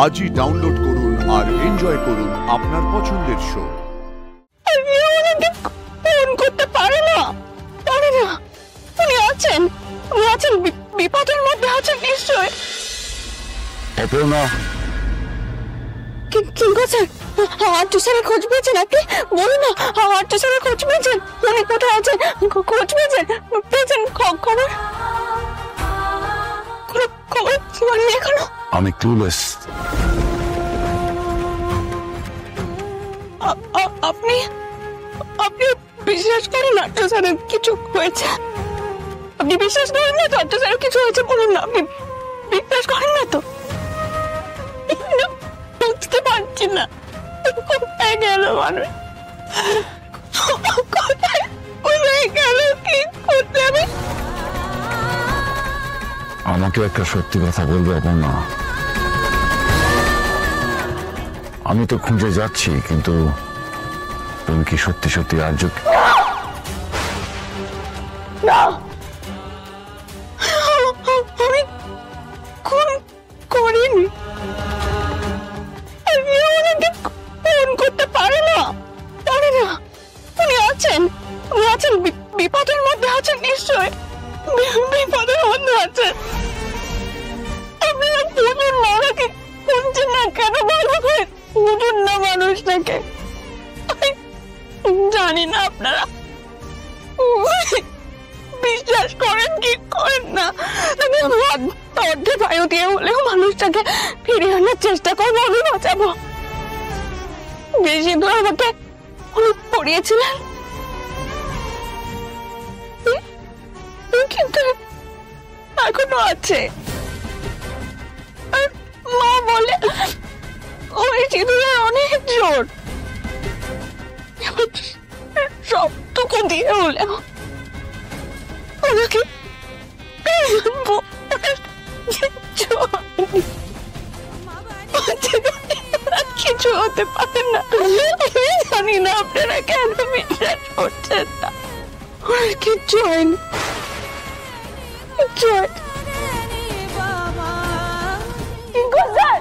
আজই ডাউনলোড করুন আর এনজয় করুন আপনার পছন্দের শো। ফোন করতে পারে না। উনি আছেন বিপদের মধ্যে আছেন নিশ্চয়। কিঙ্কর স্যার, আট্টু স্যারের খোঁজ পেয়েছেন? আপনি বলুন না, আট্টু স্যারের খোঁজ পেয়েছেন? উনি কোথায় আছেন? খোঁজ পেয়েছেন খবর শুনেননি এখনো? আমি ক্লুলেস। আপনি বিশ্বাস করেন আট্টু স্যারের কিছু হয়েছে? আপনি বিশ্বাস করেন না তো আট্টু স্যারের কিছু হয়েছে? বলুন না, আপনি বিশ্বাস করেন না তো? বুঝতে পারছি না কোথায় গেল মানুষ, কোথায় গেল, কি করতে হবে? আমাকে একটা সত্যি কথা বলবে অপর্ণা? আমি তো খুঁজে যাচ্ছি, কিন্তু তুমি কি সত্যি সত্যি আর্য? না, আমি খুন করিনি। ফোন করতে পারে না। উনি আছেন বিপদের মধ্যে আছেন নিশ্চয়। বিপদের মধ্যে আছেন। আপনারা বুঝুন না, ওনাকে শুনছেন না কেন? বুঝুন না মানুষটাকে। জানি না আপনারা বিশ্বাস করেন কি করেন না, আমি অর্ধেক বায়ু দিয়ে হলেও মানুষটাকে ফিরিয়ে আনার চেষ্টা করবো, আমি বাঁচাবো। বেশি দূর আমাকে পড়িয়েছিলেন, কিন্তু এখনো আছে। আর মা বলে ওই সিঁদুরের অনেক জোর, সবটুকু দিয়ে হলেও ওনাকে কিছু হতে পারে না। জানি না আপনারা কেন বিশ্বাস করছেন না। ওনার কিচ্ছু হয়নি, কিচ্ছু হয়নি। কিঙ্কর স্যার,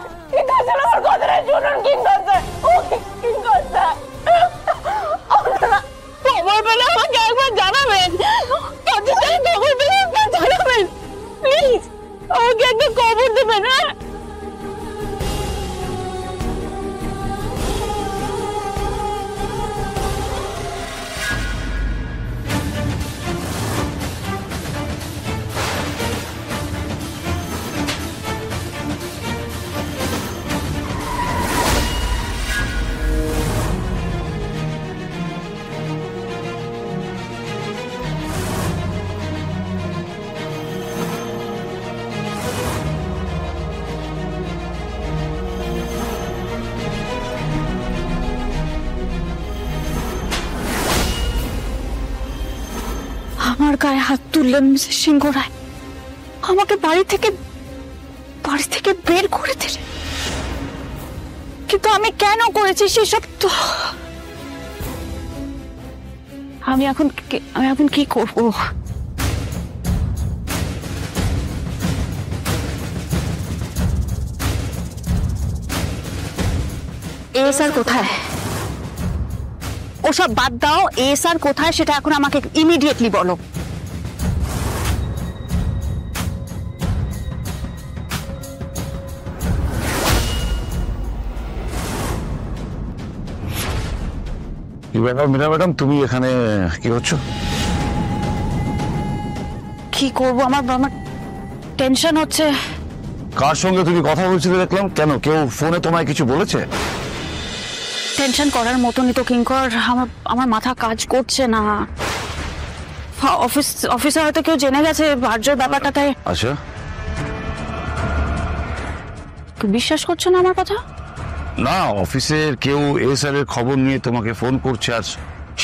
আমার কথাটা শুনুন। কিঙ্কর স্যার, আপনারা খবর পেলে আমাকে একবার জানাবেন। খবর পেলে একবার জানাবেন প্লিজ, আমাকে একটা খবর দেবেন। হ্যাঁ, আমার গায়ে হাত তুললেন মিসেস সিংহ রায়, আমাকে বাড়ি থেকে বের করে দিলেন। কিন্তু আমি কেন করেছি সেসব তো আমি এখন কি করব? এ স্যার কোথায়? ওসব বাদ দাও, এ স্যার কোথায় সেটা এখন আমাকে ইমিডিয়েটলি বলো। মীরা ম্যাডাম, তুমি এখানে কি করছো? কি করবো, আমার টেনশন হচ্ছে। কার সঙ্গে তুমি কথা বলছিলে দেখলাম? কেন, কেউ ফোনে তোমায় কিছু বলেছে? টেনশন করার মতনই তো কিঙ্কর, আমার মাথা কাজ করছে না। অফিসে হয়তো কেউ জেনে গেছে আর্যর ব্যাপারটা, তাই। আচ্ছা, বিশ্বাস করছো না আমার কথা? না, অফিসের কেউ এ স্যারের খবর নিয়ে তোমাকে ফোন করছে, আর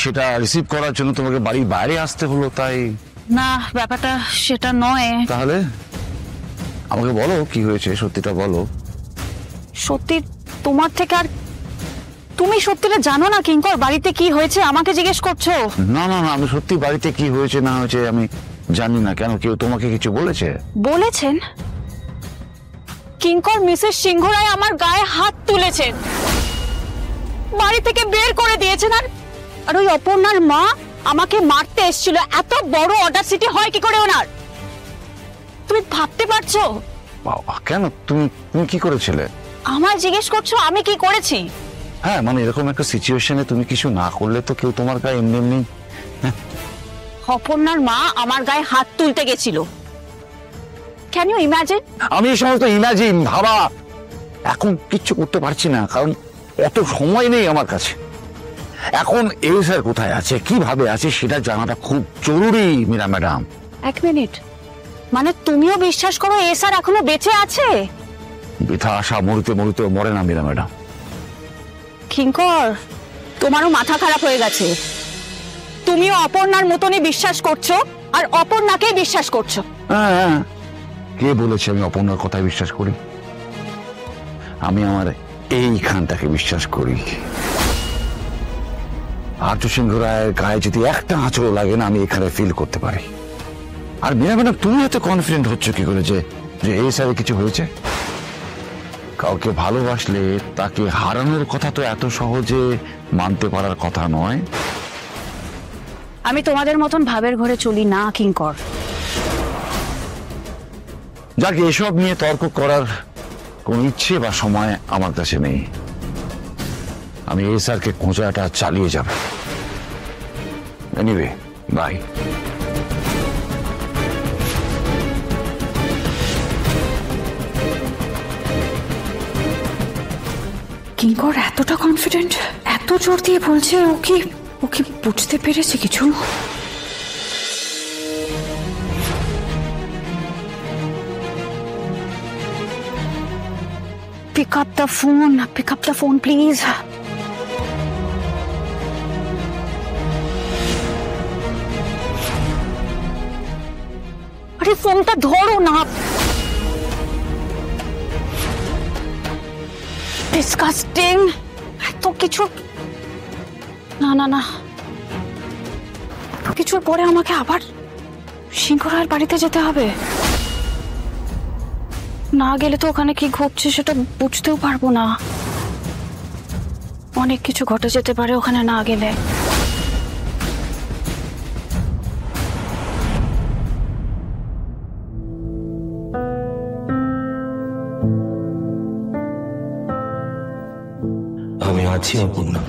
সেটা রিসিভ করার জন্য তোমাকে বাড়ির বাইরে আসতে হলো, তাই? না, ব্যাপারটা সেটা নয়। তাহলে আমাকে বলো কি হয়েছে, সত্যিটা বলো। সত্যি তোমার থেকে আর তুমি সত্যিটা জানো না কিঙ্কর? বাড়িতে কি হয়েছে আমাকে জিজ্ঞেস করছো? না না না, আমি সত্যি বাড়িতে কি হয়েছে না হয়েছে আমি জানি না। কেন, কেউ তোমাকে কিছু বলেছে? বলেছেন? কিঙ্কর মিসেস সিংহ রায় আমার গায়ে হাত তুলেছেন, বাড়ি থেকে বের করে দিয়েছেন। আর ওই অপর্ণার মা আমাকে মারতে এসেছিল। এত বড় অডাসিটি হয় কি করে ওনার? তুমি ভাবতে পারছো? বাবা, কেন? তুমি তুমি কি করেছিলে? আমায় জিজ্ঞেস করছো আমি কি করেছি? হ্যাঁ, মানে এরকম একটা সিচুয়েশনে তুমি কিছু না করলে তো কেউ তোমার গায়ে এমনি এমনি। অপর্ণার মা আমার গায়ে হাত তুলতে গেছিল। Can you imagine? আমি এই সমস্ত ইমাজিন ভাবা এখন কিচ্ছু করতে পারছি না, কারণ অত সময় নেই আমার কাছে। এখন এই স্যার কোথায় আছে, কিভাবে আছে, সেটা জানাটা খুব জরুরি মীরা ম্যাডাম। এক মিনিট, মানে তুমিও বিশ্বাস করো এ স্যার এখনো বেঁচে আছে? বৃথা আশা মরতে মরতে মরে না মীরা ম্যাডাম। কিঙ্কর, তোমারও মাথা খারাপ হয়ে গেছে। তুমিও অপর্ণার মতনই বিশ্বাস করছো, আর অপর্ণাকেই বিশ্বাস করছো। হ্যাঁ, কে বলেছে আমি অপর্ণার কথায় বিশ্বাস করি? আমি আমার এইখানটাকে বিশ্বাস করি। আর্য সিংহ রায়ের গায়ে যদি একটা আঁচড়ও লাগে না, আমি এখানে ফিল করতে পারি। আর মীরা ম্যাডাম, তুমি এত কনফিডেন্ট হচ্ছ কি করে যে এই স্যারে কিছু হয়েছে? কাউকে ভালোবাসলে তাকে হারানোর কথা তো এত সহজে মানতে পারার কথা নয়। আমি তোমাদের মতন ভাবের ঘরে চলি না কিঙ্কর। যাকে এসব নিয়ে তর্ক করার কোন ইচ্ছে বা সময় আমার কাছে নেই। আমি এই স্যারকে খোঁজাটা চালিয়ে যাব। Anyway, by. কিঙ্কর এতটা কনফিডেন্ট, এত জোর দিয়ে বলছে, ও কি বুঝতে পেরেছে কিছু? Pick up the phone, please. আরে ফোনটা ধরো না। ডিসকাস্টিং, এত কিছু। না না না, কিছুর পরে আমাকে আবার সিংহ রায়ের বাড়িতে যেতে হবে। না গেলে তো ওখানে কি ঘটছে সেটা বুঝতেও পারবো না। অনেক কিছু ঘটে যেতে পারে ওখানে না গেলে। আমি আছি অপর্ণা।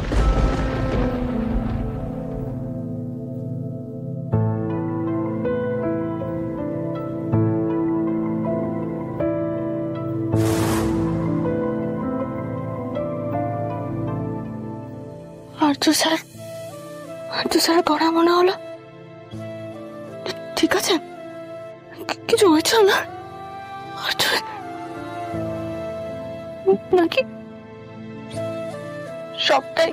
আর্য স্যার পড়া মনে হলো ঠিক আছে? কিছু হয়েছে না নাকি? সবটাই